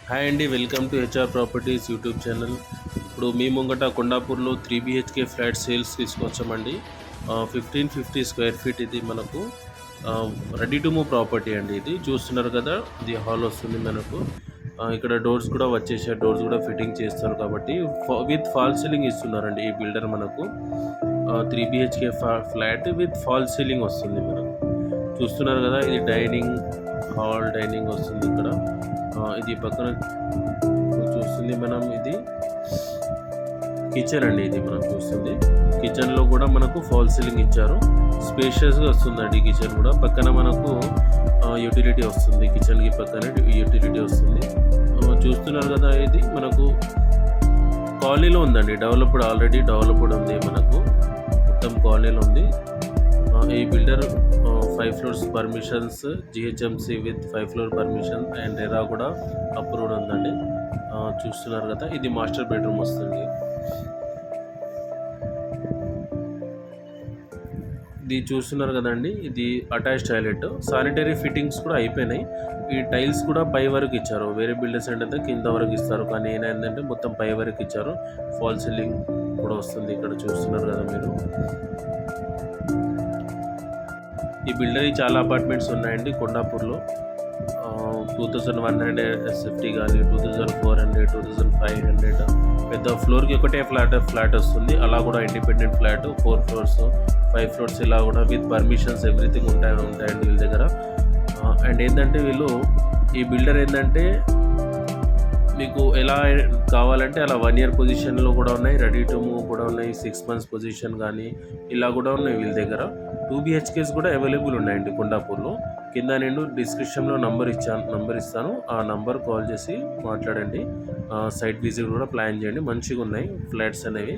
Hi అండి, welcome to HR properties YouTube channel. ఇప్పుడు మీ ముంగట కొండాపూర్లో 3 BHK ఫ్లాట్ సేల్స్ తీసుకొచ్చామండి. 1550 స్క్వేర్ ఫీట్ ఇది మనకు రెడీ టు మూవ్ ప్రాపర్టీ అండి. ఇది చూస్తున్నారు కదా, ఇది హాల్ వస్తుంది మనకు. ఇక్కడ డోర్స్ కూడా వచ్చేసాయి, డోర్స్ కూడా ఫిట్టింగ్ చేస్తారు కాబట్టి విత్ ఫాల్ సీలింగ్ ఇస్తున్నారండి ఈ బిల్డర్ మనకు. 3 BHK flat with fall ceiling వస్తుంది మనకు. చూస్తున్నారు కదా, ఇది డైనింగ్ హాల్, డైనింగ్ వస్తుంది ఇక్కడ. ఇది పక్కన చూస్తుంది మనం, ఇది కిచెన్ అండి. ఇది మనం చూస్తుంది కిచెన్లో కూడా మనకు ఫాల్ సీలింగ్ ఇచ్చారు. స్పేషియస్గా వస్తుందండి కిచెన్ కూడా. పక్కన మనకు యూటిలిటీ వస్తుంది, కిచెన్కి పక్కన యూటిలిటీ వస్తుంది. చూస్తున్నారు కదా, ఇది మనకు కాలనీలో ఉందండి. ఆల్రెడీ డెవలప్డ్ ఉంది మనకు, మొత్తం కాలనీలో ఉంది. ఈ builder 5 floors permissions, GHMC with 5 floor permission and ఎరా కూడా అప్రూవ్డ్ ఉందండి. చూస్తున్నారు కదా, ఇది మాస్టర్ బెడ్రూమ్ వస్తుంది. ఇది చూస్తున్నారు కదండి, ఇది అటాచ్ టాయిలెట్. శానిటరీ ఫిట్టింగ్స్ కూడా అయిపోయినాయి. ఈ టైల్స్ కూడా పై వరకు ఇచ్చారు. వేరే బిల్డర్స్ ఏంటంటే కింద వరకు ఇస్తారు, కానీ ఏంటంటే మొత్తం పై వరకు ఇచ్చారు. ఫాల్ సీలింగ్ కూడా వస్తుంది ఇక్కడ. చూస్తున్నారు కదా మీరు. ఈ బిల్డర్ చాలా అపార్ట్మెంట్స్ ఉన్నాయండి కొండాపూర్లో. 2100 SFT కానీ 2400, 2500 పెద్ద ఫ్లోర్కి ఒకటే ఫ్లాట్ వస్తుంది. అలా కూడా ఇండిపెండెంట్ ఫ్లాట్ 4 floors, 5 floors ఇలా కూడా విత్ పర్మిషన్స్ ఎవ్రీథింగ్ ఉంటాయండి వీళ్ళ దగ్గర. అండ్ ఏంటంటే వీళ్ళు, ఈ బిల్డర్ ఏంటంటే మీకు ఎలా కావాలంటే అలా 1 year పొజిషన్లో కూడా ఉన్నాయి, రెడీ టు మూవ్ కూడా ఉన్నాయి, 6 months పొజిషన్ కానీ ఇలా కూడా ఉన్నాయి వీళ్ళ దగ్గర. 2 BHKs కూడా అవైలబుల్ ఉన్నాయండి కొండాపూర్లో. కింద నేను డిస్క్రిప్షన్లో నంబర్ ఇస్తాను. ఆ నంబర్ కాల్ చేసి మాట్లాడండి. సైట్ విజిట్ కూడా ప్లాన్ చేయండి. మంచిగా ఉన్నాయి ఫ్లాట్స్ అనేవి.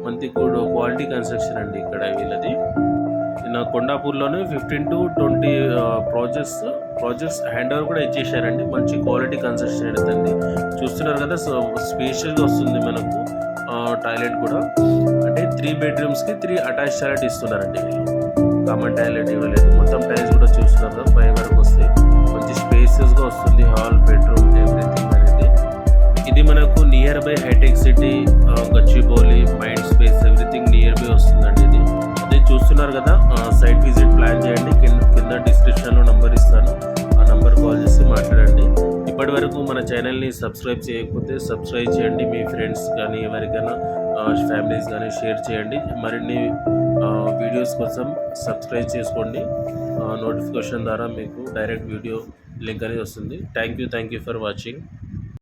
మంచి క్వాలిటీ కన్స్ట్రక్షన్ అండి ఇక్కడ వీళ్ళది. నా కొండాపూర్లోనే 15 to 20 ప్రాజెక్ట్స్ హ్యాండ్ ఓవర్ కూడా ఇచ్చేసారండి. మంచి క్వాలిటీ కన్స్ట్రక్షన్ అవుతుంది. చూస్తున్నారు కదా, స్పేషియస్గా వస్తుంది మనకు. టాయిలెట్ కూడా అంటే 3 bedrooms-కి 3 అటాచ్ టాయిలెట్ ఇస్తున్నారండి వీళ్ళు. కామన్ టాయిలెట్ ఇవ్వలేదు. మొత్తం టైల్స్ కూడా చూస్తున్నారు కదా, పై వరకు వస్తాయి. మంచి స్పేసెస్గా వస్తుంది హాల్, బెడ్రూమ్, ఎవ్రీథింగ్ అనేది. ఇది మనకు నియర్ బై హైటెక్ City, Gachibowli, Mindspace everything nearby వస్తుందండి ఇది. అదే చూస్తున్నారు కదా, సైట్ విజిట్ ప్లాన్ చేయండి. కింద డిస్క్రిప్షన్లో నంబర్ ఇస్తాను. ఆ నంబర్ కాల్ చేసి మాట్లాడండి. ఇప్పటి వరకు మన ఛానల్ని సబ్స్క్రైబ్ చేయకపోతే సబ్స్క్రైబ్ చేయండి. మీ ఫ్రెండ్స్ కానీ ఎవరికైనా ఫ్యామిలీస్ కానీ షేర్ చేయండి. మరిన్ని వీడియోస్ కోసం సబ్స్క్రైబ్ చేసుకోండి. నోటిఫికేషన్ ద్వారా మీకు డైరెక్ట్ వీడియో లింక్ అనేది వస్తుంది. Thank you for watching.